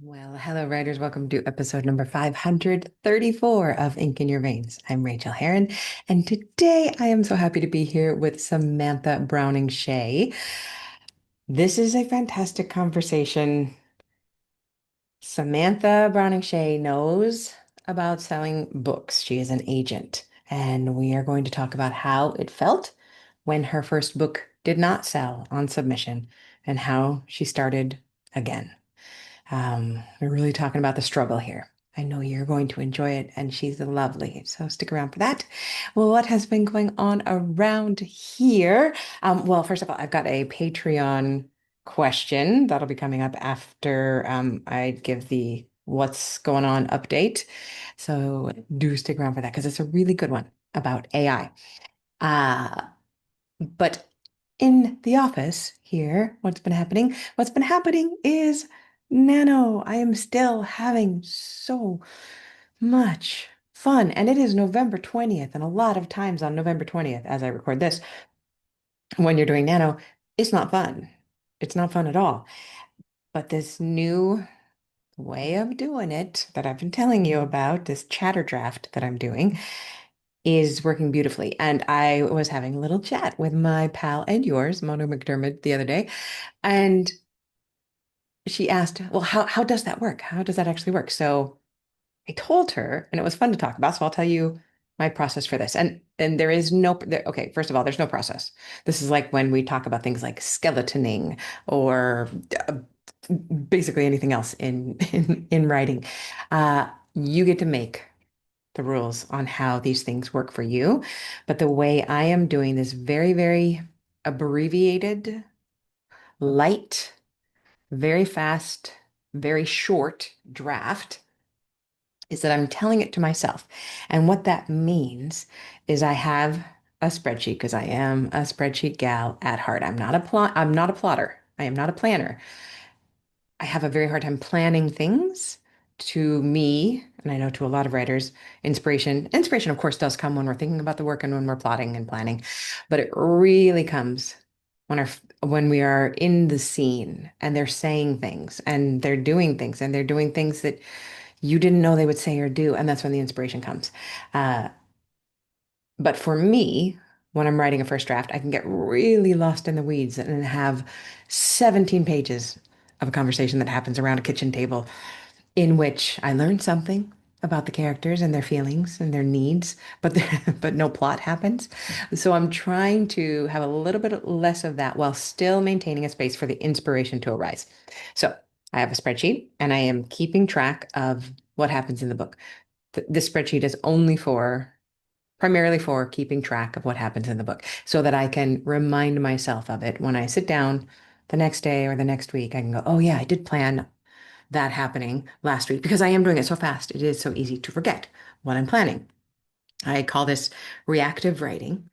Well, hello, writers. Welcome to episode number 534 of Ink in Your Veins. I'm Rachael Herron, and today I am so happy to be here with Samantha Browning Shea. This is a fantastic conversation. Samantha Browning Shea knows about selling books. She is an agent, and we are going to talk about how it felt when her first book did not sell on submission and how she started again. We're really talking about the struggle here. I know you're going to enjoy it, and she's lovely. So stick around for that. Well, what has been going on around here? Well, first of all, I've got a Patreon question that'll be coming up after I give the what's going on update. So do stick around for that because it's a really good one about AI. But in the office here, what's been happening? What's been happening is Nano. I am still having so much fun. And it is November 20th. And a lot of times on November 20th, as I record this, when you're doing Nano, it's not fun. It's not fun at all. But this new way of doing it that I've been telling you about, this chatter draft that I'm doing, is working beautifully. And I was having a little chat with my pal and yours, Mona McDermott, the other day. And she asked, well, how does that work? How does that actually work? So I told her, and it was fun to talk about. So I'll tell you my process for this. And there is no okay, first of all, there's no process. This is like when we talk about things like skeletoning or basically anything else in writing. You get to make the rules on how these things work for you. But the way I am doing this very, very abbreviated, light, very fast, very short draft is that I'm telling it to myself. And what that means is I have a spreadsheet because I am a spreadsheet gal at heart. I'm not a plotter. I am not a planner. I have a very hard time planning things. To me, and I know to a lot of writers, inspiration of course does come when we're thinking about the work and when we're plotting and planning, but it really comes when we are in the scene and they're saying things and they're doing things that you didn't know they would say or do, and that's when the inspiration comes. Uh, but for me, when I'm writing a first draft, I can get really lost in the weeds and have 17 pages of a conversation that happens around a kitchen table in which I learn something about the characters and their feelings and their needs, but but no plot happens. So I'm trying to have a little bit less of that while still maintaining a space for the inspiration to arise. So I have a spreadsheet and I am keeping track of what happens in the book. This spreadsheet is only for primarily for keeping track of what happens in the book so that I can remind myself of it when I sit down the next day or the next week. I can go, oh, yeah, I did plan that happening last week because I am doing it so fast. It is so easy to forget what I'm planning. I call this reactive writing.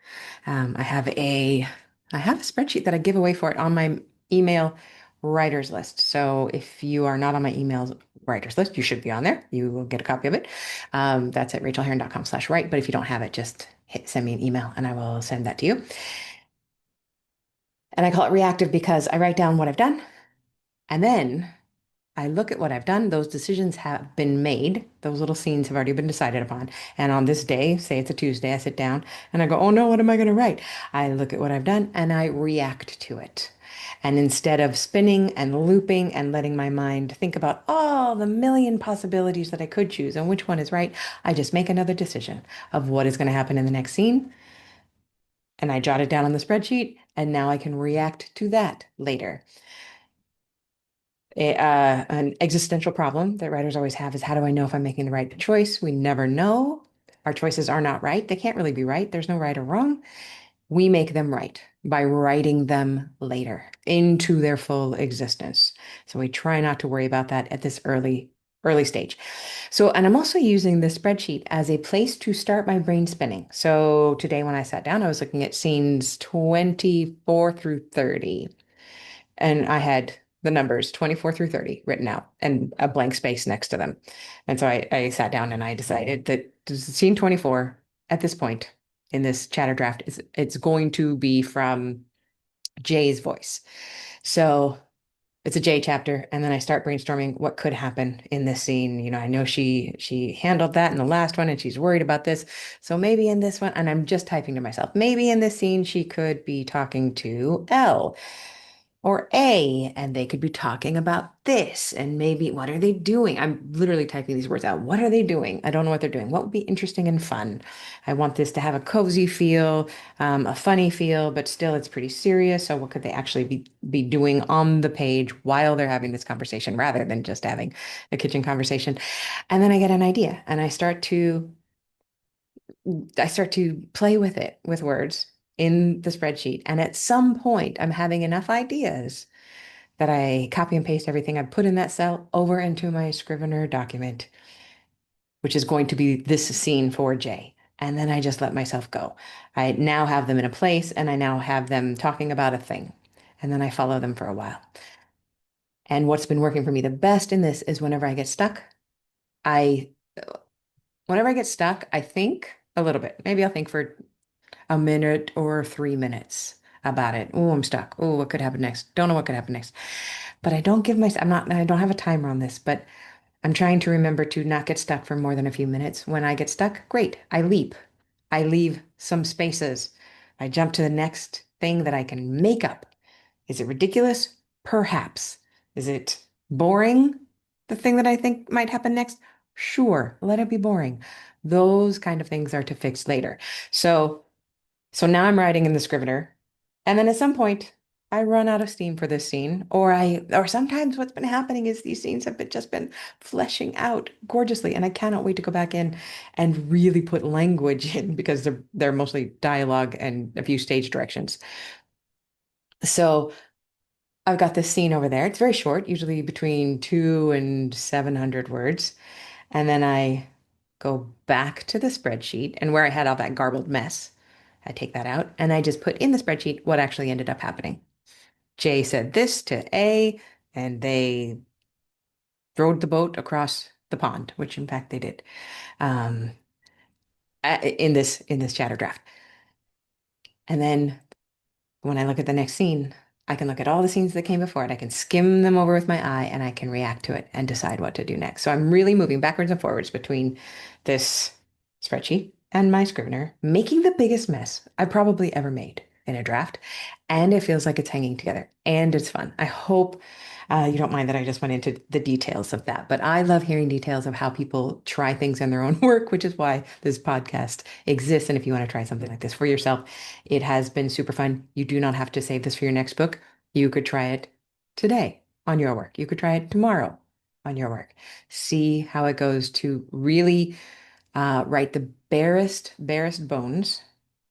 Um, I have a I have a spreadsheet that I give away for it on my email writers list. So if you are not on my email writers list, you should be on there. You will get a copy of it. That's at rachelherron.com/write. But if you don't have it, just send me an email and I will send that to you. And I call it reactive because I write down what I've done and then I look at what I've done. Those decisions have been made. Those little scenes have already been decided upon. And on this day, say it's a Tuesday, I sit down and I go, oh no, what am I going to write? I look at what I've done and I react to it. And instead of spinning and looping and letting my mind think about all the million possibilities that I could choose and which one is right, I just make another decision of what is going to happen in the next scene. And I jot it down on the spreadsheet. And now I can react to that later. An existential problem that writers always have is how do I know if I'm making the right choice? We never know. Our choices are not right. They can't really be right. There's no right or wrong. We make them right by writing them later into their full existence. So we try not to worry about that at this early stage. So, and I'm also using this spreadsheet as a place to start my brain spinning. So today when I sat down, I was looking at scenes 24 through 30. And I had the numbers 24 through 30 written out and a blank space next to them. And so I sat down and I decided that scene 24 at this point in this chatter draft it's going to be from Jay's voice. So it's a J chapter, and then I start brainstorming what could happen in this scene. I know she handled that in the last one, and she's worried about this. So maybe in this one, and I'm just typing to myself, maybe in this scene she could be talking to L or A, and they could be talking about this. And maybe what are they doing? I'm literally typing these words out. What are they doing? I don't know what they're doing. What would be interesting and fun? I want this to have a cozy feel, a funny feel, but still it's pretty serious. So what could they actually be doing on the page while they're having this conversation rather than just having a kitchen conversation? And then I get an idea and I start to play with it with words in the spreadsheet. And at some point, I'm having enough ideas that I copy and paste everything I put in that cell over into my Scrivener document, which is going to be this scene for Jay. And then I just let myself go. I now have them in a place and I now have them talking about a thing. And then I follow them for a while. And what's been working for me the best in this is I, whenever I get stuck, I think a little bit. Maybe I'll think for a minute or 3 minutes about it. Oh, I'm stuck. Oh, what could happen next? Don't know what could happen next. But I don't have a timer on this, but I'm trying to remember to not get stuck for more than a few minutes. When I get stuck, great. I leap. I leave some spaces. I jump to the next thing that I can make up. Is it ridiculous? Perhaps. Is it boring? The thing that I think might happen next? Sure, let it be boring. Those kind of things are to fix later. So so now I'm writing in the Scrivener, and then at some point I run out of steam for this scene, or sometimes what's been happening is these scenes have just been fleshing out gorgeously, and I cannot wait to go back in and really put language in because they're mostly dialogue and a few stage directions. So I've got this scene over there. It's very short, usually between 2 and 700 words. And then I go back to the spreadsheet and where I had all that garbled mess, I take that out and I just put in the spreadsheet what actually ended up happening. Jay said this to A, and they rowed the boat across the pond, which in fact they did, um, in this chatter draft. And then when I look at the next scene, I can look at all the scenes that came before it. I can skim them over with my eye and I can react to it and decide what to do next. So I'm really moving backwards and forwards between this spreadsheet and my Scrivener, making the biggest mess I probably ever made in a draft. And it feels like it's hanging together and it's fun. I hope you don't mind that I just went into the details of that, but I love hearing details of how people try things in their own work, which is why this podcast exists. And if you want to try something like this for yourself, it has been super fun. You do not have to save this for your next book. You could try it today on your work. You could try it tomorrow on your work. See how it goes to really write the barest bones.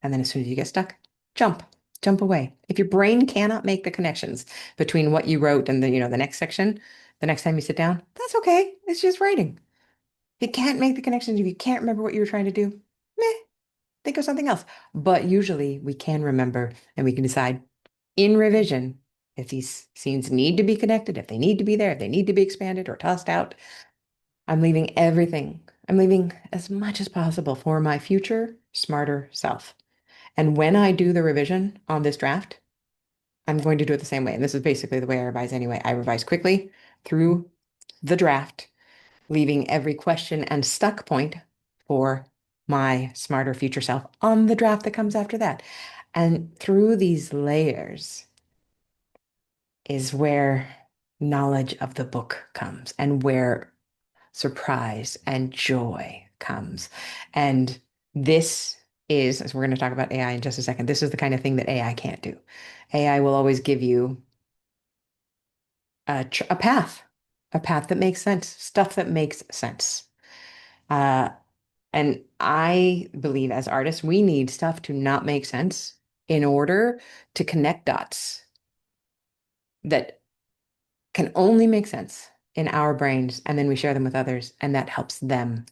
And then as soon as you get stuck, jump, jump away. If your brain cannot make the connections between what you wrote and the next section, the next time you sit down, that's okay. It's just writing. If you can't make the connections, if you can't remember what you were trying to do, meh, think of something else. But usually we can remember and we can decide in revision if these scenes need to be connected, if they need to be there, if they need to be expanded or tossed out. I'm leaving everything. I'm leaving as much as possible for my future, smarter self. And when I do the revision on this draft, I'm going to do it the same way. And this is basically the way I revise anyway. I revise quickly through the draft, leaving every question and stuck point for my smarter future self on the draft that comes after that. And through these layers is where knowledge of the book comes and where surprise and joy comes. And this is, as we're going to talk about AI in just a second, this is the kind of thing that AI can't do. AI will always give you a path, a path that makes sense, stuff that makes sense. Uh, and I believe as artists, we need stuff to not make sense in order to connect dots that can only make sense in our brains. And then we share them with others, and that helps them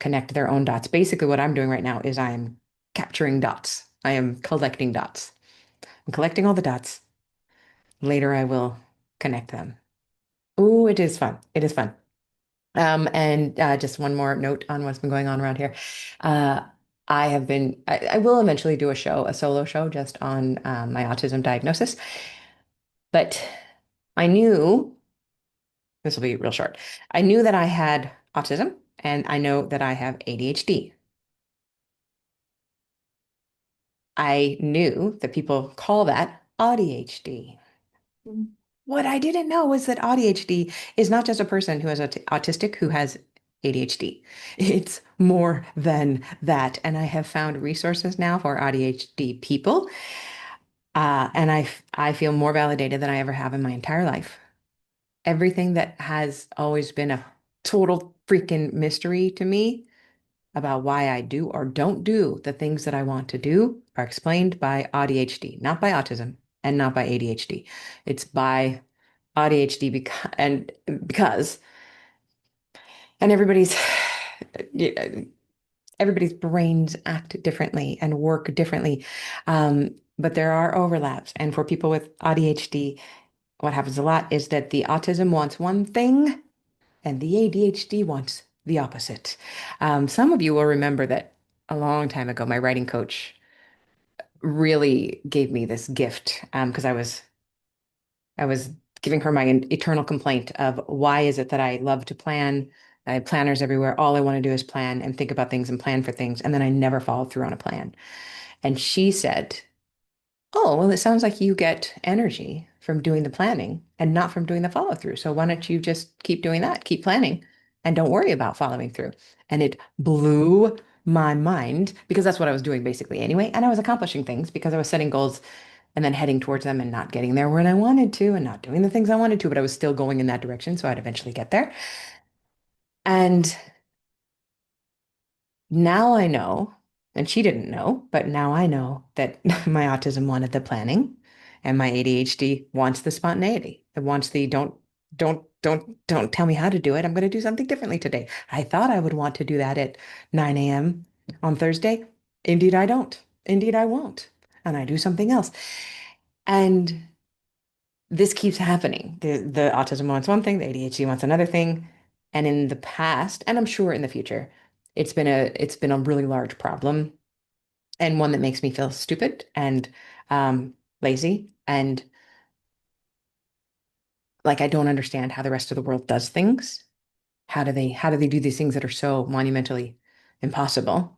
connect their own dots. Basically, what I'm doing right now is I am capturing dots. I am collecting dots. I'm collecting all the dots. Later, I will connect them. Ooh, it is fun. It is fun. And just one more note on what's been going on around here. Uh, I will eventually do a solo show just on my autism diagnosis. But I knew this will be real short. I knew that I had autism and I know that I have ADHD. I knew that people call that ADHD. What I didn't know was that ADHD is not just a person who is autistic who has ADHD. It's more than that. And I have found resources now for ADHD people. And I feel more validated than I ever have in my entire life. Everything that has always been a total freaking mystery to me about why I do or don't do the things that I want to do are explained by ADHD, not by autism and not by ADHD. It's by ADHD because and everybody's brains act differently and work differently. But there are overlaps. And for people with ADHD, what happens a lot is that the autism wants one thing and the ADHD wants the opposite. Some of you will remember that a long time ago, my writing coach really gave me this gift because I was giving her my eternal complaint of why is it that I love to plan? I have planners everywhere. All I want to do is plan and think about things and plan for things, and then I never follow through on a plan. And she said, "Oh, well, it sounds like you get energy from doing the planning and not from doing the follow through. So why don't you just keep doing that? Keep planning and don't worry about following through." And it blew my mind because that's what I was doing basically anyway. And I was accomplishing things because I was setting goals and then heading towards them and not getting there when I wanted to and not doing the things I wanted to, but I was still going in that direction. So I'd eventually get there. And now I know, and she didn't know, but now I know that my autism wanted the planning and my ADHD wants the spontaneity. It wants the don't tell me how to do it. I'm going to do something differently today. I thought I would want to do that at 9 a.m. on Thursday. Indeed, I don't. Indeed, I won't. And I do something else. And this keeps happening. The autism wants one thing, the ADHD wants another thing. And in the past, and I'm sure in the future, it's been a really large problem and one that makes me feel stupid and lazy and like I don't understand how the rest of the world does things. How do they do these things that are so monumentally impossible?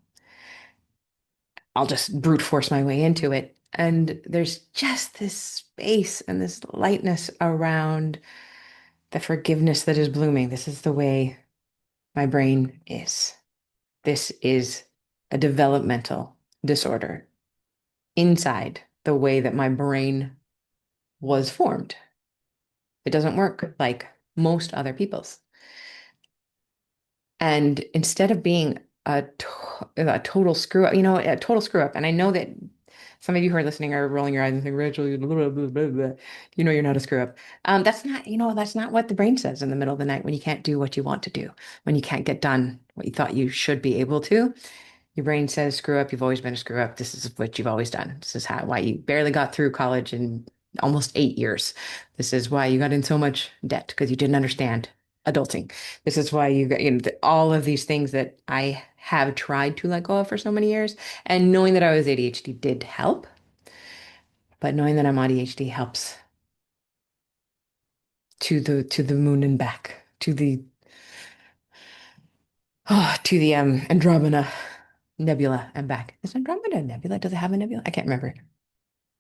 I'll just brute force my way into it. And there's just this space and this lightness around the forgiveness that is blooming. This is the way my brain is. This is a developmental disorder inside the way that my brain was formed. It doesn't work like most other people's. And instead of being a total screw up, a total screw up, and I know that some of you who are listening are rolling your eyes and saying, Rachel, blah, blah, blah, blah, blah. You're not a screw up. That's not what the brain says in the middle of the night when you can't do what you want to do, when you can't get done what you thought you should be able to. Your brain says, screw up, you've always been a screw up. This is what you've always done. This is why you barely got through college in almost 8 years. This is why you got in so much debt because you didn't understand adulting. This is why you got, all of these things that I have tried to let go of for so many years. And knowing that I was ADHD did help, but knowing that I'm ADHD helps to the moon and back, to the Andromeda Nebula and back. Is Andromeda a nebula? Does it have a nebula? I can't remember.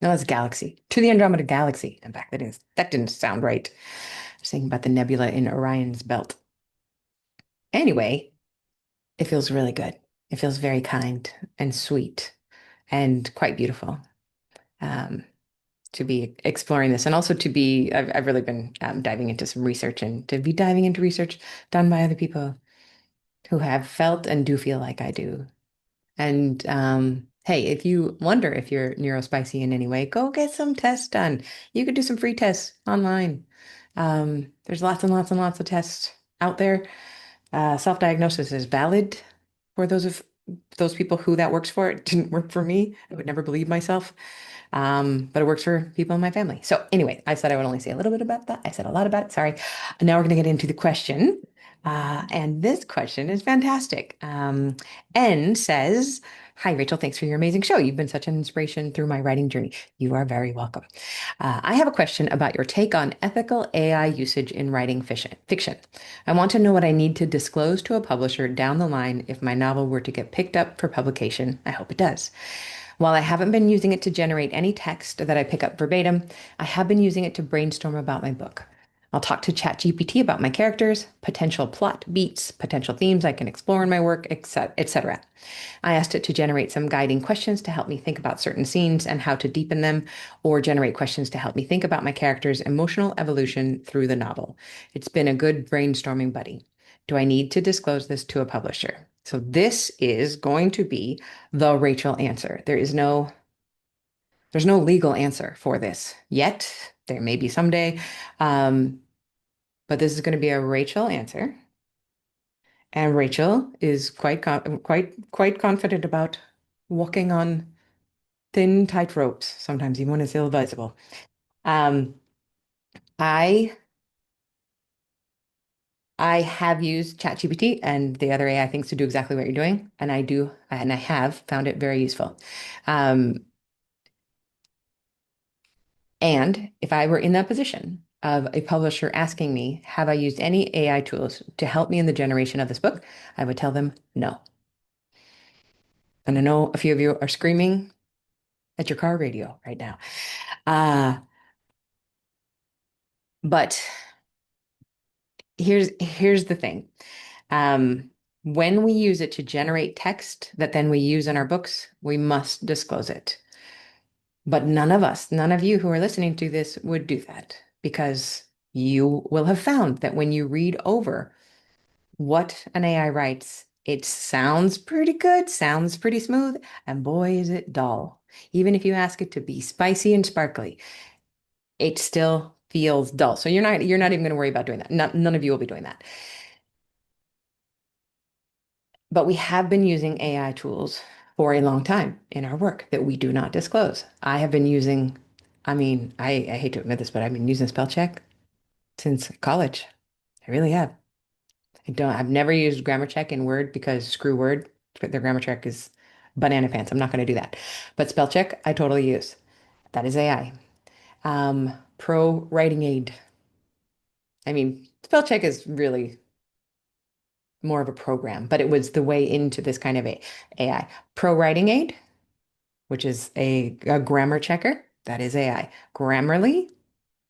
No, it's a galaxy. To the Andromeda Galaxy and back. That didn't sound right. I was thinking about the nebula in Orion's belt. Anyway, it feels really good. It feels very kind and sweet and quite beautiful to be exploring this and also I've really been diving into some research and to be diving into research done by other people who have felt and do feel like I do. And hey, if you wonder if you're neurospicy in any way, go get some tests done. You could do some free tests online. There's lots and lots and lots of tests out there. Self-diagnosis is valid for those people who that works for. It didn't work for me. I would never believe myself. But it works for people in my family. So anyway, I said I would only say a little bit about that. I said a lot about it. Sorry. Now we're going to get into the question. And this question is fantastic. N says, Hi, Rachel. Thanks for your amazing show. You've been such an inspiration through my writing journey. You are very welcome. I have a question about your take on ethical AI usage in writing fiction. I want to know what I need to disclose to a publisher down the line if my novel were to get picked up for publication. I hope it does. While I haven't been using it to generate any text that I pick up verbatim, I have been using it to brainstorm about my book. I'll talk to ChatGPT about my characters, potential plot beats, potential themes I can explore in my work, etc. I asked it to generate some guiding questions to help me think about certain scenes and how to deepen them, or generate questions to help me think about my character's emotional evolution through the novel. It's been a good brainstorming buddy. Do I need to disclose this to a publisher? So this is going to be the Rachel answer. There's no legal answer for this yet. There may be someday. Um, but this is going to be a Rachel answer. And Rachel is quite confident about walking on thin, tight ropes, sometimes even when it's ill-advisable. Um, I I have used ChatGPT and the other AI things to do exactly what you're doing, and I have found it very useful. Um, and if I were in that position of a publisher asking me, have I used any AI tools to help me in the generation of this book? I would tell them no. And I know a few of you are screaming at your car radio right now. Uh, but here's the thing. Um, when we use it to generate text that then we use in our books, we must disclose it. But none of you who are listening to this would do that because you will have found that when you read over what an AI writes, it sounds pretty good, sounds pretty smooth, and boy, is it dull. Even if you ask it to be spicy and sparkly, it still feels dull. So you're not even going to worry about doing that. None of you will be doing that. But we have been using AI tools for a long time in our work that we do not disclose. I have been using, I hate to admit this, but I've been using spell check since college. I really have. I've never used grammar check in Word because screw Word. Their grammar check is banana pants. I'm not going to do that. But spell check, I totally use. That is AI. Pro writing aid. Spell check is really more of a program, but it was the way into this kind of AI. Pro writing aid, which is a grammar checker, that is AI. Grammarly,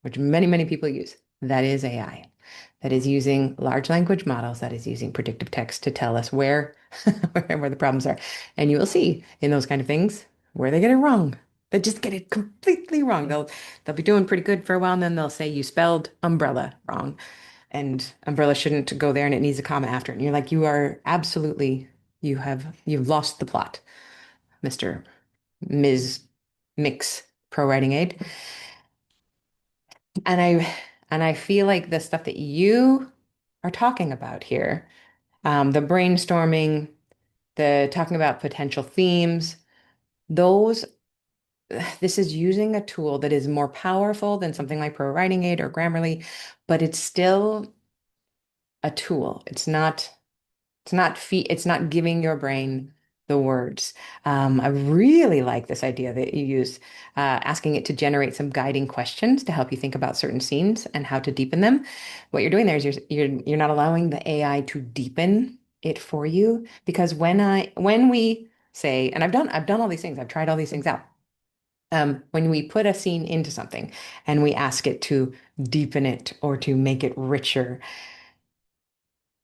which many people use, that is AI. That is using large language models, that is using predictive text to tell us where, where the problems are. And you will see in those kind of things where they get it wrong. They just get it completely wrong. They'll be doing pretty good for a while, and then they'll say you spelled umbrella wrong. And umbrella shouldn't go there and it needs a comma after it. And you're like, you are absolutely, you've lost the plot, Mr. Ms. Mix Pro Writing Aid. And I feel like the stuff that you are talking about here, the brainstorming, the talking about potential themes, those this is using a tool that is more powerful than something like Pro Writing Aid or Grammarly, but it's still a tool. It's not giving your brain the words. I really like this idea that you use, asking it to generate some guiding questions to help you think about certain scenes and how to deepen them. What you're doing there is you're not allowing the AI to deepen it for you because when we say, and I've done all these things, I've tried all these things out. When we put a scene into something and we ask it to deepen it or to make it richer,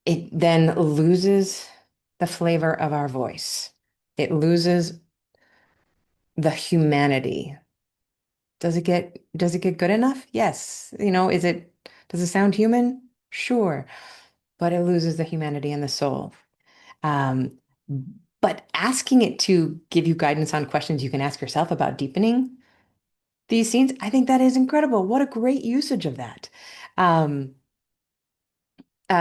it then loses the flavor of our voice. It loses the humanity. Does it get good enough? Yes. Does it sound human? Sure. But it loses the humanity and the soul. Um, but asking it to give you guidance on questions you can ask yourself about deepening these scenes, I think that is incredible. What a great usage of that. Um,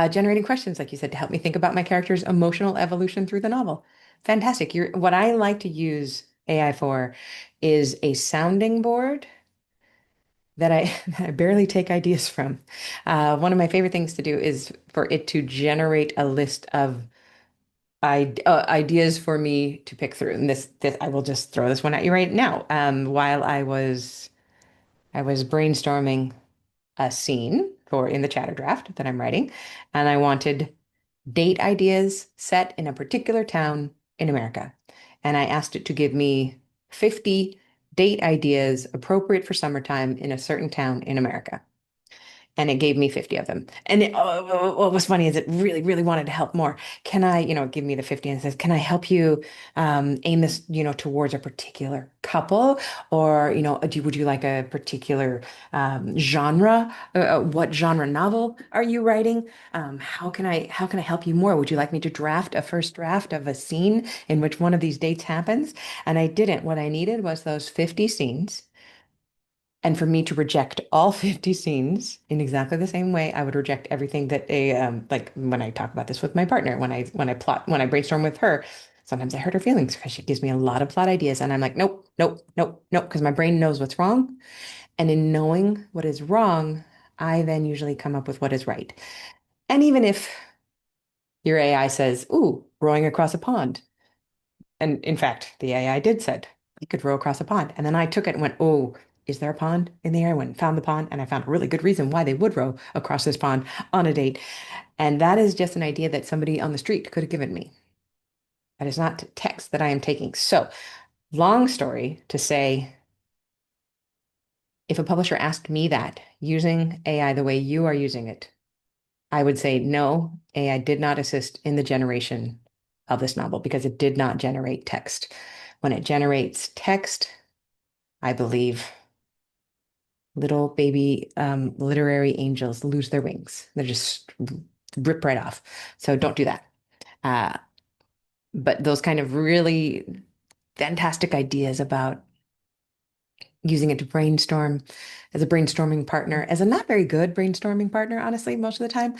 Generating questions, like you said, to help me think about my character's emotional evolution through the novel. Fantastic. What I like to use AI for is a sounding board that I, that I barely take ideas from. One of my favorite things to do is for it to generate a list of ideas for me to pick through. And this I will just throw this one at you right now. While I was brainstorming a scene for in the chatter draft that I'm writing, and I wanted date ideas set in a particular town in America. And I asked it to give me 50 date ideas appropriate for summertime in a certain town in America, and it gave me 50 of them. And what was funny is it really, really wanted to help more. Can I, give me the 50 and it says, can I help you aim this, towards a particular couple? Or, would you like a particular genre? What genre novel are you writing? How can I help you more? Would you like me to draft a first draft of a scene in which one of these dates happens? And I didn't. What I needed was those 50 scenes, and for me to reject all 50 scenes in exactly the same way I would reject everything that like when I talk about this with my partner, when I brainstorm with her, sometimes I hurt her feelings because she gives me a lot of plot ideas and I'm like, nope, nope, nope, nope, because my brain knows what's wrong. And in knowing what is wrong, I then usually come up with what is right. And even if your AI says, ooh, rowing across a pond, and in fact, the AI did said I could row across a pond. And then I took it and went, oh, is there a pond in the area? I went and found the pond, and I found a really good reason why they would row across this pond on a date. And that is just an idea that somebody on the street could have given me. That is not text that I am taking. So, long story to say, if a publisher asked me that using AI the way you are using it, I would say no, AI did not assist in the generation of this novel because it did not generate text. When it generates text, I believe little baby literary angels lose their wings. They're just rip right off. So don't do that. Uh, but those kind of really fantastic ideas about using it to brainstorm as a brainstorming partner, as a not very good brainstorming partner, honestly, most of the time,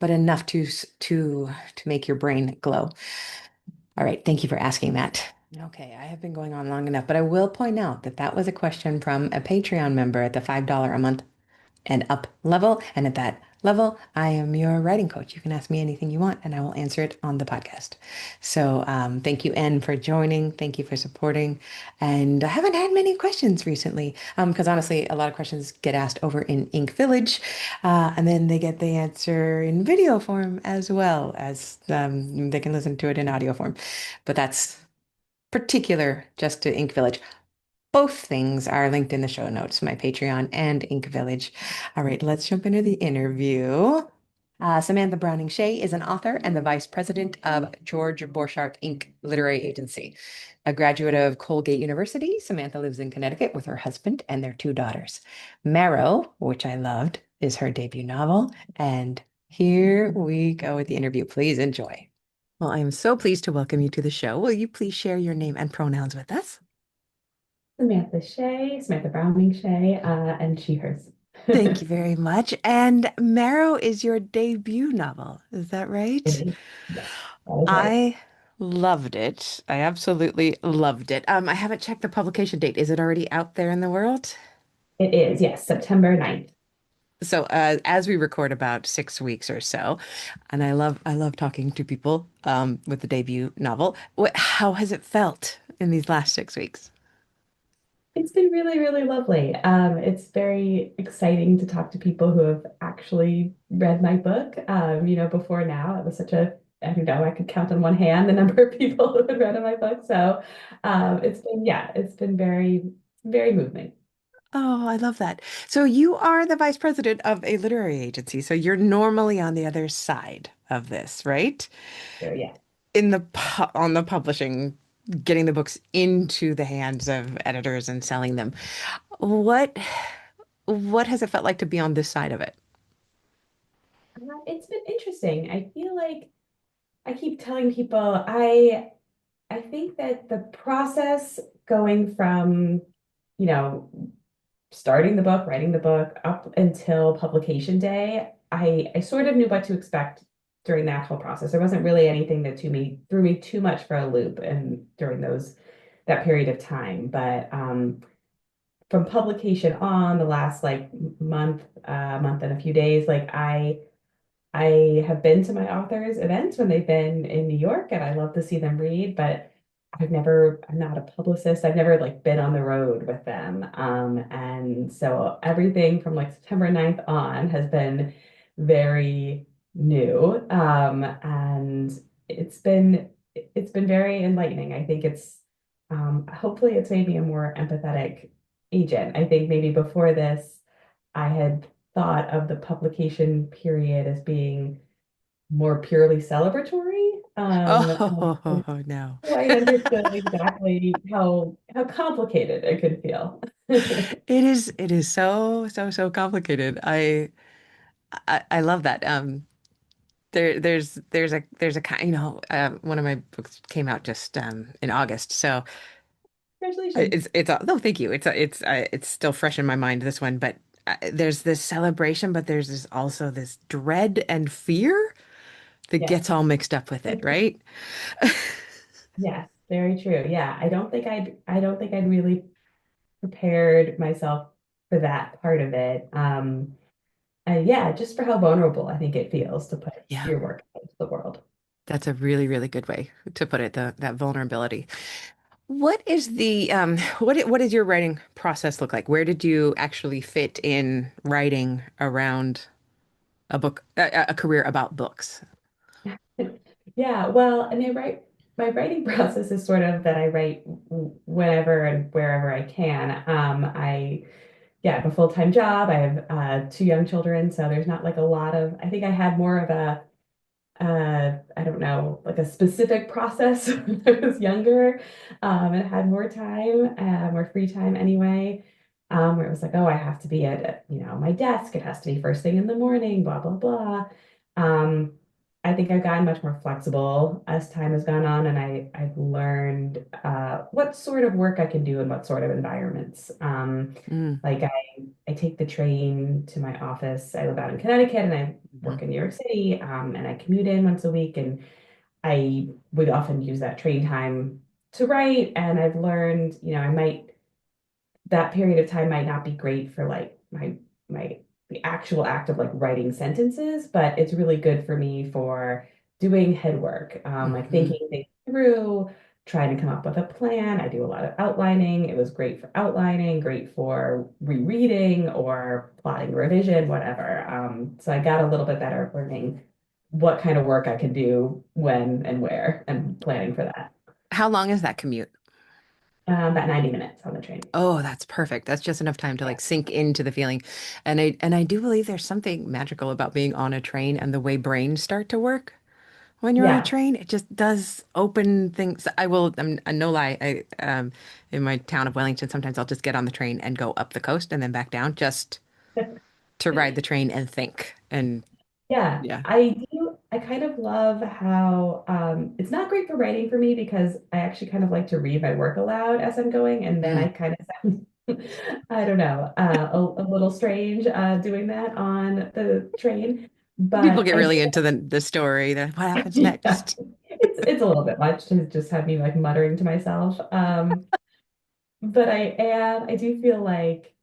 but enough to make your brain glow. All right, thank you for asking that. Okay, I have been going on long enough, but I will point out that that was a question from a Patreon member at the $5 a month and up level. And at that level, I am your writing coach. You can ask me anything you want, and I will answer it on the podcast. So thank you, Anne, for joining. Thank you for supporting. And I haven't had many questions recently because honestly, a lot of questions get asked over in Ink Village, and then they get the answer in video form as well as they can listen to it in audio form. But that's particular just to Ink Village. Both things are linked in the show notes, my Patreon and Ink Village. All right, let's jump into the interview. Samantha Browning Shea is an author and the vice president of Georges Borchardt Inc. Literary Agency. A graduate of Colgate University, Samantha lives in Connecticut with her husband and their two daughters. Marrow, which I loved, is her debut novel. And here we go with the interview. Please enjoy. Well, I am so pleased to welcome you to the show. Will you please share your name and pronouns with us? Samantha Shea, Samantha Browning Shea, and she, hers. Thank you very much. And Marrow is your debut novel. Is that It right? is. Yes, that is right. I loved it. I absolutely loved it. I haven't checked the publication date. Is it already out there in the world? It is, yes, September 9th. So, as we record about 6 weeks or so, and I love talking to people with the debut novel. How has it felt in these last 6 weeks? It's been really, really lovely. It's very exciting to talk to people who have actually read my book. Before now, it was such a, I don't know, I could count on one hand the number of people who had read my book. So it's been very, very moving. Oh, I love that. So you are the vice president of a literary agency. So you're normally on the other side of this, right? So yeah. In on the publishing, getting the books into the hands of editors and selling them. What what has it felt like to be on this side of it? It's been interesting. I feel like I keep telling people I think that the process going from, you know, starting the book, writing the book up until publication day, I sort of knew what to expect during that whole process. There wasn't really anything that threw me too much for a loop and during that period of time. But from publication on the last like month and a few days, like I have been to my authors' events when they've been in New York, and I love to see them read, but I'm not a publicist. I've never like been on the road with them. And so everything from like September 9th on has been very new. And it's been it's been very enlightening. I think hopefully it's made me a more empathetic agent. I think maybe before this, I had thought of the publication period as being more purely celebratory. And Oh, no. quite understood exactly how complicated it could feel. It is so complicated. I love that. There's a kind, one of my books came out just in August. So Congratulations. no, thank you. It's still fresh in my mind, this one, but there's this celebration, but there's also this dread and fear that gets Yes. all mixed up with it, right? Yes, very true. Yeah, I don't think I'd really prepared myself for that part of it. And yeah, just for how vulnerable I think it feels to put Yeah, your work out into the world. that's a really, really good way to put it, that vulnerability. What is what does your writing process look like? Where did you actually fit in writing around a career about books? Yeah, well, I mean, my writing process is sort of that I write whenever and wherever I can. Yeah, I have a full-time job. I have two young children, so there's not like a lot of, I think I had more of a I don't know, like a specific process when I was younger, and had more time, more free time anyway, where it was like, oh, I have to be at my desk. It has to be first thing in the morning, blah, blah, blah. Um, I think I've gotten much more flexible as time has gone on, and I've learned what sort of work I can do in what sort of environments. Mm, Like I take the train to my office. I live out in Connecticut and I mhm, work in New York City, and I commute in once a week, and I would often use that train time to write. And I've learned, that period of time might not be great for like my the actual act of like writing sentences, but it's really good for me for doing head work, like mhm. thinking things through, trying to come up with a plan. I do a lot of outlining. It was great for outlining, great for rereading or plotting a revision, whatever. So I got a little bit better at learning what kind of work I could do when and where and planning for that. How long is that commute? About 90 minutes on the train. Oh, that's perfect. That's just enough time to Yeah. like sink into the feeling. And I do believe there's something magical about being on a train and the way brains start to work when you're on a Yeah. train. It just does open things. No lie. In my town of Wellington, sometimes I'll just get on the train and go up the coast and then back down just to ride the train and think. And Yeah, yeah. I do. I kind of love how it's not great for writing for me because I actually kind of like to read my work aloud as I'm going, and then Mm. I kind of sound, I don't know, a little strange doing that on the train. People But get I really feel into the story, what happens yeah, next? it's a little bit much to just have me like muttering to myself. But I do feel like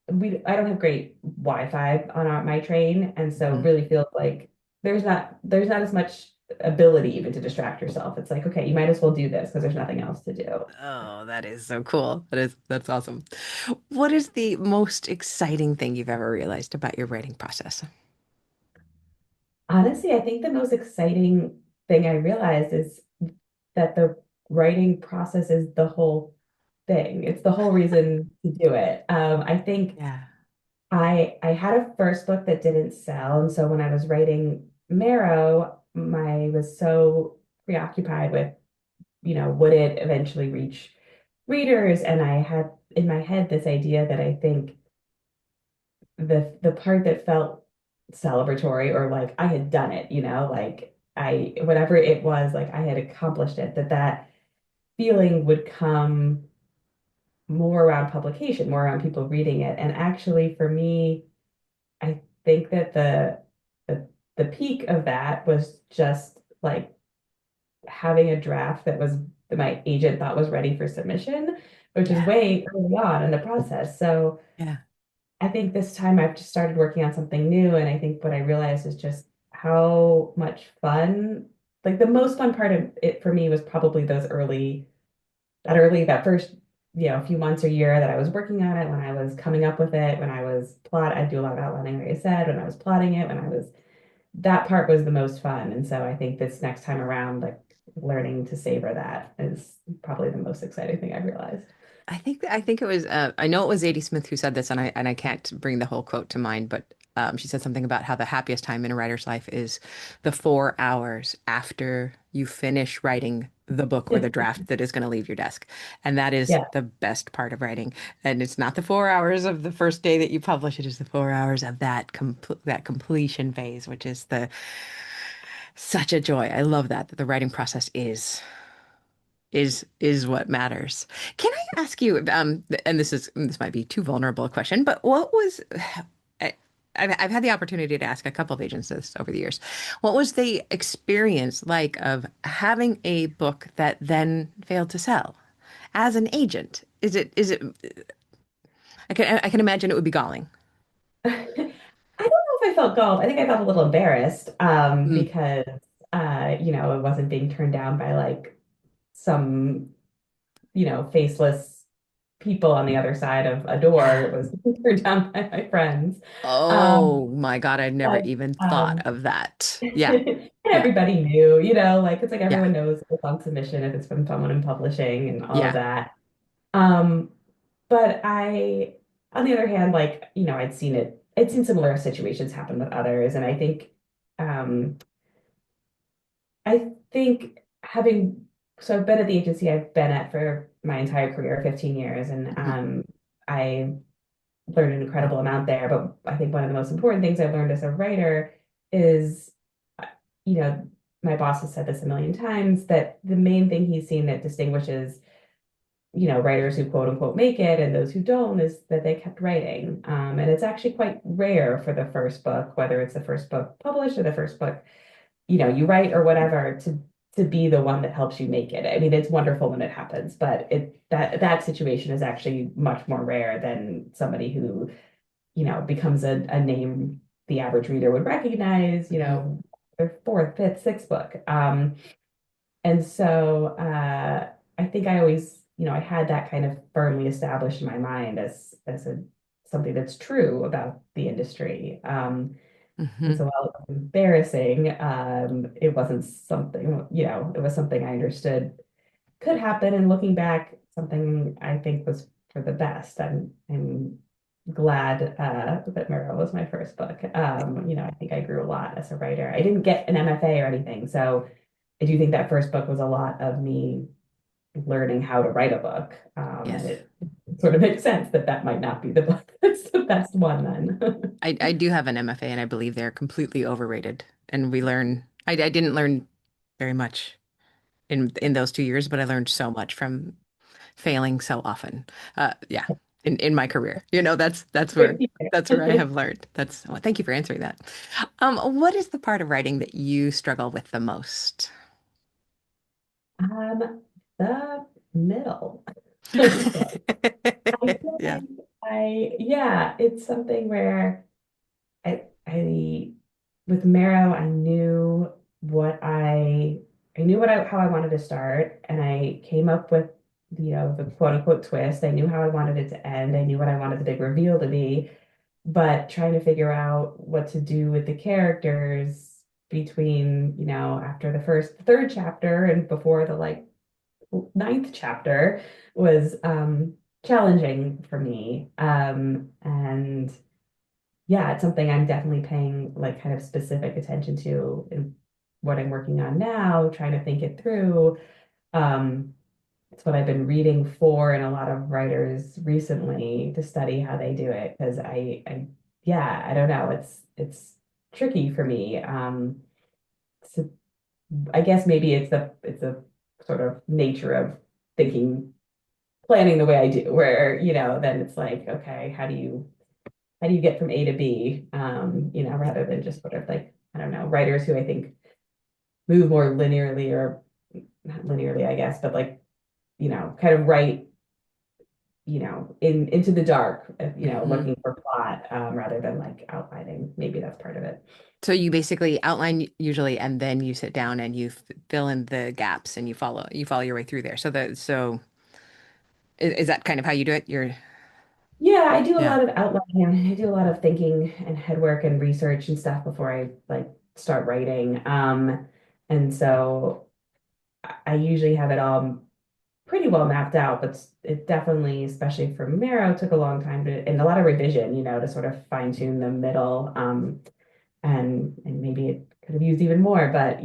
I don't have great Wi-Fi on my train, and so it Mhm. really feels like there's not as much ability even to distract yourself. It's like, okay, you might as well do this because there's nothing else to do. Oh, that is so cool. That's awesome. What is the most exciting thing you've ever realized about your writing process? Honestly, I think the most exciting thing I realized is that the writing process is the whole thing. It's the whole reason to do it. I think Yeah. I had a first book that didn't sell, and so when I was writing Marrow, I was so preoccupied with would it eventually reach readers? And I had in my head this idea that I think the part that felt celebratory or like I had done it, like I whatever it was, like I had accomplished it, that feeling would come more around publication, more around people reading it. And actually for me, I think that the the peak of that was just like having a draft that my agent thought was ready for submission, which is Yeah. way early on in the process. So Yeah. I think this time I've just started working on something new, and I think what I realized is just how much fun, like the most fun part of it for me was probably that first, few months or year that I was working on it, when I was coming up with it, when I do a lot of outlining, like I said, when I was plotting it, that part was the most fun. And so I think this next time around, like learning to savor that is probably the most exciting thing I've realized. I think it was I know it was Zadie Smith who said this, and I can't bring the whole quote to mind, but she said something about how the happiest time in a writer's life is the 4 hours after you finish writing the book or the draft that is going to leave your desk, and that is Yeah. the best part of writing. And it's not the 4 hours of the first day that you publish; it is the 4 hours of that completion phase, which is the such a joy. I love that the writing process is what matters. Can I ask you, and this might be too vulnerable a question, but what was I, I've had the opportunity to ask a couple of agents this over the years. What was the experience like of having a book that then failed to sell as an agent? Is it I can imagine it would be galling. I don't know if I felt galled. I think I felt a little embarrassed Mm. because it wasn't being turned down by like some, faceless people on the other side of a door. It was turned down by my friends. Um, Oh my God, I'd never but even thought um, of that. Yeah, and yeah, everybody knew, like it's like yeah, everyone knows it's on submission if it's from someone in publishing and all of yeah. that. Um, but on the other hand, like, I'd seen similar situations happen with others. And um, I think so I've been at the agency I've been at for my entire career, 15 years, and Mhm, I learned an incredible amount there. But I think one of the most important things I've learned as a writer is, uh, you know, my boss has said this a million times, that the main thing he's seen that distinguishes writers who quote unquote make it and those who don't is that they kept writing. And it's actually quite rare for the first book, whether it's the first book published or the first book, you write or whatever, to be the one that helps you make it. I mean, it's wonderful when it happens, but that situation is actually much more rare than somebody who, becomes a name the average reader would recognize, mhm, their fourth, fifth, sixth book. And so I think I always, I had that kind of firmly established in my mind as something that's true about the industry. And mhm, so while it was embarrassing, it wasn't something, it was something I understood could happen. And looking back, something I think was for the best. I'm glad that Marrow was my first book. I think I grew a lot as a writer. I didn't get an MFA or anything, so I do think that first book was a lot of me learning how to write a book. And yes. it sort of makes sense that that might not be the book that's the best one then. I do have an MFA, and I believe they're completely overrated. And I didn't learn very much in those 2 years, but I learned so much from failing so often. Yeah, in my career, Great that's where I feedback. have learned. Well, thank you for answering that. What is the part of writing that you struggle with the most? The middle. So I feel Yeah. like yeah, it's something where I with Marrow, I knew how I wanted to start, and I came up with, the quote unquote twist. I knew how I wanted it to end. I knew what I wanted the big reveal to be, but trying to figure out what to do with the characters between, after the third chapter and before the like ninth chapter was challenging for me. And yeah, it's something I'm definitely paying like kind of specific attention to in what I'm working on now, trying to think it through. Um, it's what I've been reading for and a lot of writers recently to study how they do it, because yeah, I don't know, it's tricky for me. So I guess maybe it's a sort of nature of thinking, planning the way I do, where, then it's like, okay, how do you get from A to B? Rather than just sort of like, I don't know, writers who I think move more linearly, or not linearly, I guess, but like, kind of write into the dark, Hmm. looking for plot, rather than like outlining. Maybe that's part of it. So you basically outline usually, and then you sit down and you fill in the gaps and you follow your way through there. So is that kind of how you do it? Yeah, I do a Yeah. lot of outlining and I do a lot of thinking and head work and research and stuff before I like start writing. And so I usually have it all pretty well mapped out, but it definitely, especially for Marrow, took a long time to, and a lot of revision, to sort of fine tune the middle. And maybe it could have used even more, but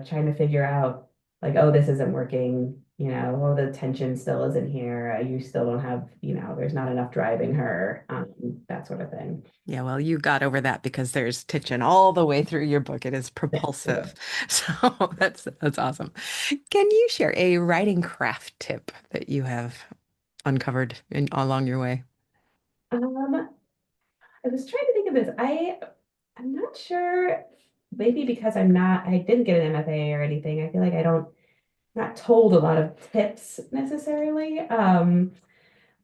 trying to figure out like, oh, this isn't working, oh, the tension still isn't here. You still don't have, there's not enough driving her, that sort of thing. Yeah, well, you got over that because there's tension all the way through your book. It is propulsive. So that's awesome. Can you share a writing craft tip that you have uncovered along your way? Um, I was trying to think of this. I'm not sure. Maybe because I didn't get an MFA or anything. I feel like I don't not told a lot of tips necessarily.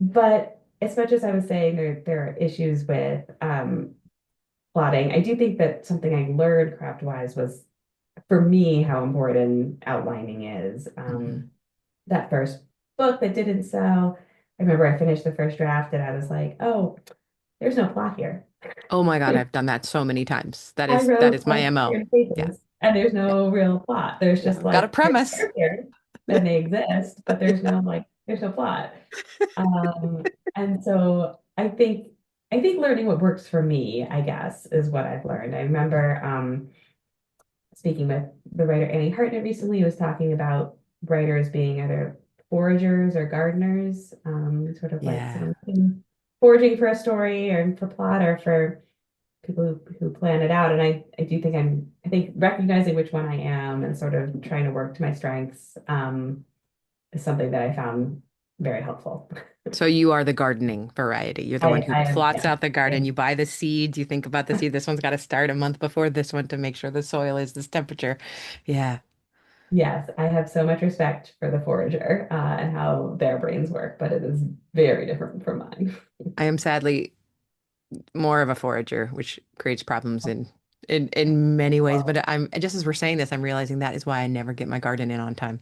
But as much as I was saying there are issues with plotting, I do think that something I learned craft wise was for me how important outlining is. Hmm. That first book that didn't sell, I remember I finished the first draft and I was like, oh, there's no plot here. Oh my God, I've done that so many times. That I that wrote is my like MO. 300 Yeah. pages and there's Yeah. no real plot. There's Yeah. just I've got a like, there's premise. characters and they exist, but there's no plot. And so I think learning what works for me, I guess, is what I've learned. I remember speaking with the writer Annie Hartnett recently, who was talking about writers being either foragers or gardeners, sort of like Yeah. someone foraging for a story or for plot or for people who plan it out. And I do think I think recognizing which one I am and sort of trying to work to my strengths, is something that I found very helpful. So you are the gardening variety. You're the one who I am, plots yeah. out the garden. I- You buy the seeds. You think about the seed. This one's got to start a month before this one to make sure the soil is this temperature. Yeah. Yes, I have so much respect for the forager, and how their brains work, but it is very different from mine. I am sadly more of a forager, which creates problems in many ways. But I'm just as we're saying this, I'm realizing that is why I never get my garden in on time.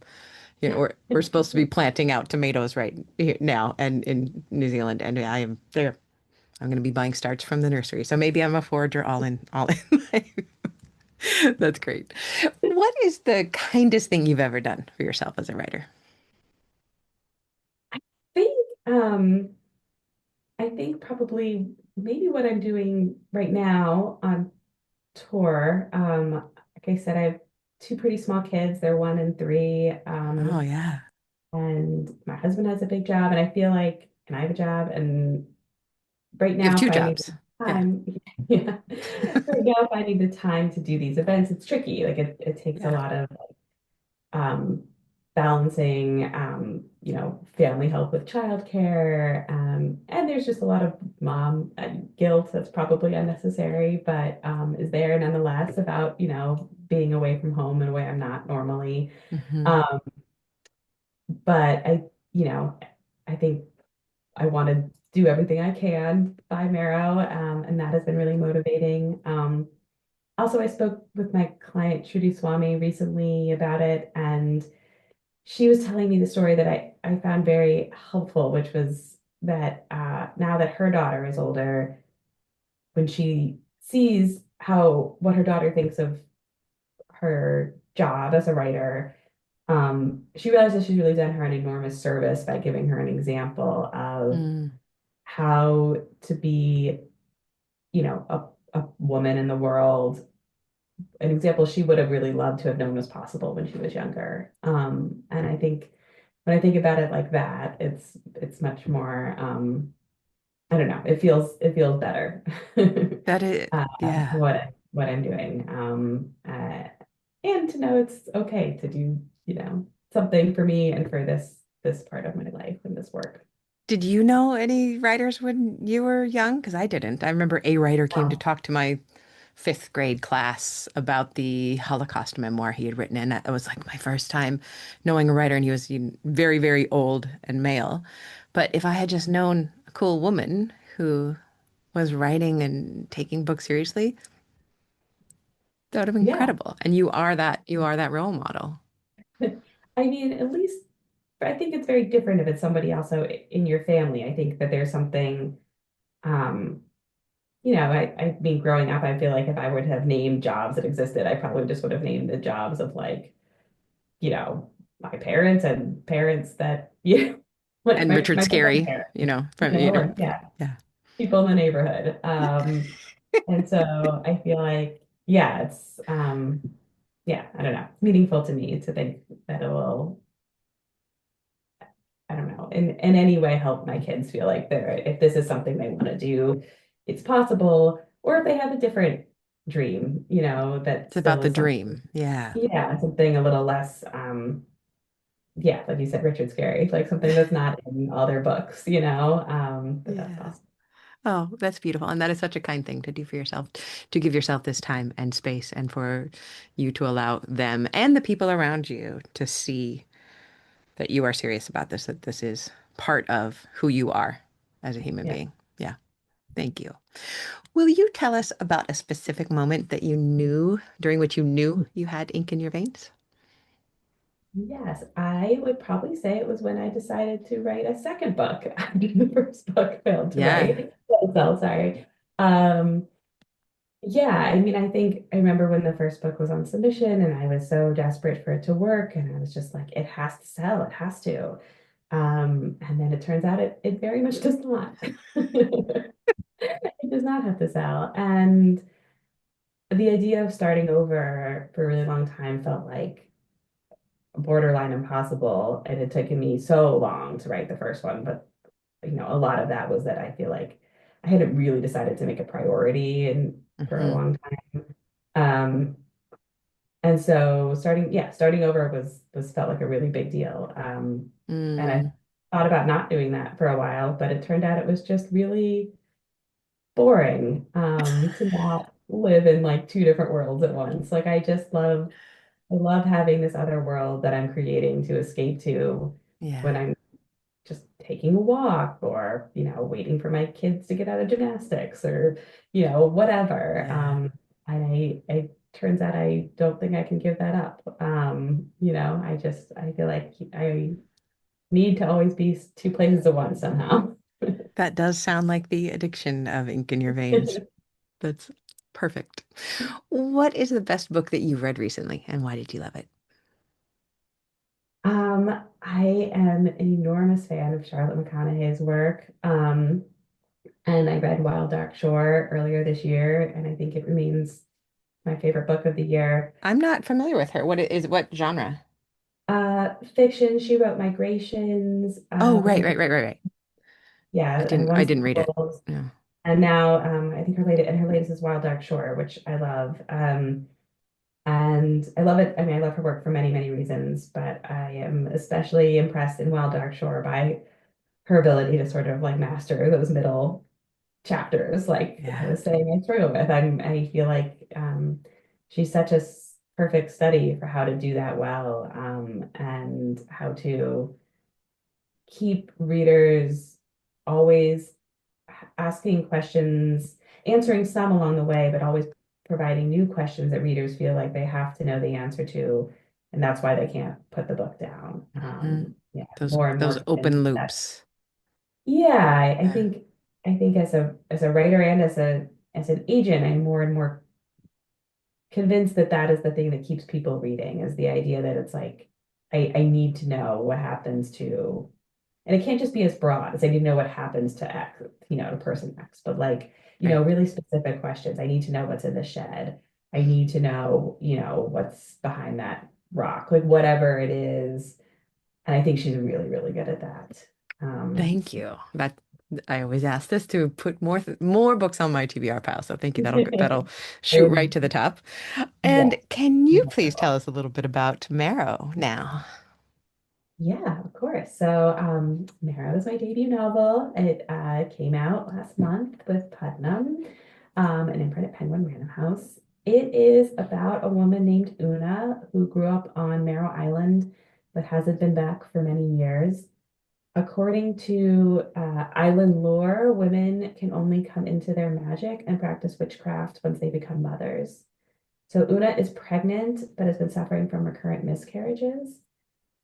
You know, we're supposed to be planting out tomatoes right here now and in New Zealand, and I am there. I'm going to be buying starts from the nursery. So maybe I'm a forager all in. That's great. What is the kindest thing you've ever done for yourself as a writer? think um I think probably maybe what I'm doing right now on tour. Like I said, I have two pretty small kids. They're 1 and 3. Oh yeah. And my husband has a big job, and I feel like, and I have a job, and right You have now two finding jobs. the Yeah. time, yeah, right now finding the time to do these events, it's tricky. Like it takes a Yeah. lot of um, balancing, family help with childcare. And there's just a lot of mom guilt that's probably unnecessary, but is there nonetheless about, being away from home in a way I'm not normally. Hmm. Um, but you know, I think I want to do everything I can by Marrow, and that has been really motivating. Also, I spoke with my client Trudy Swami recently about it, and she was telling me the story that I found very helpful, which was that now that her daughter is older, when she sees how what her daughter thinks of her job as a writer, she realizes she's really done her an enormous service by giving her an example of Mm. how to be, a woman in the world, an example she would have really loved to have known was possible when she was younger. And I think when I think about it like that, it's much more, I don't know, it feels better. That is, yeah. What I'm doing. And to know it's okay to do, something for me and for this part of my life and this work. Did you know any writers when you were young? Because I didn't. I remember a writer came to Um, talk to my fifth grade class about the Holocaust memoir he had written. And that was like my first time knowing a writer, and he was very, very old and male. But if I had just known a cool woman who was writing and taking books seriously, that would have been Yeah. incredible. And you are that role model. I mean, at least I think it's very different if it's somebody also in your family. I think that there's something, um, I mean, growing up, I feel like if I would have named jobs that existed, I probably just would have named the jobs of like, my parents and parents that, like And Richard my boyfriend's Scarry, parents, or yeah, yeah. people in the neighborhood. And so I feel like, yeah, yeah, I don't know, it's meaningful to me to think that it will, I don't know, in any way help my kids feel like if this is something they want to do, it's possible, or if they have a different dream, that It's about still the is something, dream. Yeah. yeah, something a little less, yeah, like you said, Richard Scarry, like something that's not in all their books, that's Yeah. possible. Oh, that's beautiful. And that is such a kind thing to do for yourself, to give yourself this time and space, and for you to allow them and the people around you to see that you are serious about this, that this is part of who you are as a human Yeah. being. Yeah. Thank you. Will you tell us about a specific moment that you knew, during which you knew you had ink in your veins? Yes, I would probably say it was when I decided to write a second book after the first book failed to Yeah. write. So sorry. Um, yeah, I mean, I think I remember when the first book was on submission and I was so desperate for it to work, and I was just like, it has to sell, it has to. And then it turns out it very much does not. It does not have to sell. And the idea of starting over for a really long time felt like borderline impossible. And it taken me so long to write the first one. But, a lot of that was that I feel like I hadn't really decided to make a priority and for a Hmm. long time. Um, and so starting over was felt like a really big deal. And I Mm. thought about not doing that for a while, but it turned out it was just really boring to not live in like two different worlds at once. Like I love having this other world that I'm creating to escape to when Yeah. I'm just taking a walk or, waiting for my kids to get out of gymnastics or, whatever. Yeah. And I turns out I don't think I can give that up. I feel like I need to always be two places at once somehow. That does sound like the addiction of ink in your veins. That's perfect. What is the best book that you've read recently, and why did you love it? I am an enormous fan of Charlotte McConaughey's work. And I read Wild Dark Shore earlier this year, and I think it remains my favorite book of the year. I'm not familiar with her. What genre? Fiction, she wrote Migrations, Oh, which right, I right, think, right, right, right. yeah, I won some didn't read it. novels. No. And now I think her latest is Wild Dark Shore, which I love. And I love it. I mean, I love her work for many, many reasons, but I am especially impressed in Wild Dark Shore by her ability to sort of like master those middle chapters, like I Yeah. was saying, I struggle with. I feel like she's such a perfect study for how to do that well, and how to keep readers always asking questions, answering some along the way, but always providing new questions that readers feel like they have to know the answer to, and that's why they can't put the book down. Hmm. Yeah, Those more and those more open convinced that. loops. Yeah, Yeah. I think as a writer and as an agent, I'm more and more convinced that that is the thing that keeps people reading, is the idea that it's like I need to know what happens to, and it can't just be as broad as I need to know what happens to X, to person X, but like, Right. really specific questions. I need to know what's in the shed. I need to know, what's behind that rock, like whatever it is. And I think she's really, really good at that. Thank you. That I always ask this to put more books on my TBR pile. So thank you. That'll shoot I- right to the top. And yeah. can you please tell us a little bit about Marrow now? Yeah, of course. So, Marrow is my debut novel. It came out last month with Putnam. and imprint at Penguin Random House. It is about a woman named Una who grew up on Marrow Island but hasn't been back for many years. According to island lore, women can only come into their magic and practice witchcraft once they become mothers. So Una is pregnant but has been suffering from recurrent miscarriages.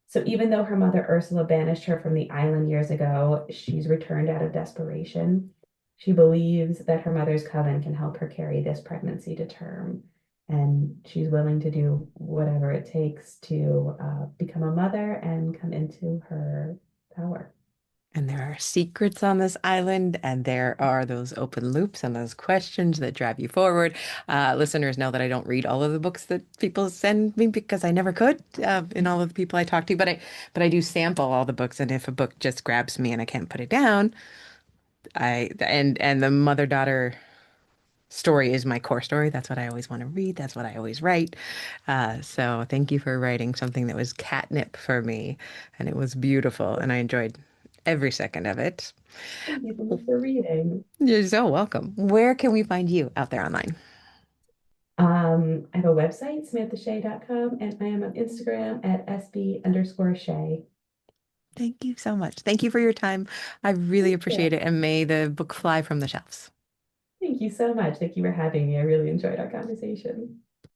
So even though her mother Ursula banished her from the island years ago, she's returned out of desperation. She believes that her mother's coven can help her carry this pregnancy to term, and she's willing to do whatever it takes to become a mother and come into her power. And there are secrets on this island, and there are those open loops and those questions that drive you forward. Listeners know that I don't read all of the books that people send me because I never could, in all of the people I talk to. But I do sample all the books, and if a book just grabs me and I can't put it down, and the mother-daughter story is my core story. That's what I always want to read. That's what I always write. So thank you for writing something that was catnip for me, and it was beautiful, and I enjoyed every second of it. Thank you so much for reading. You're so welcome. Where can we find you out there online? I have a website, samanthashay.com, and I am on Instagram at SB_Shay. Thank you so much. Thank you for your time. I really Yeah. appreciate it. And may the book fly from the shelves. Thank you so much. Thank you for having me. I really enjoyed our conversation.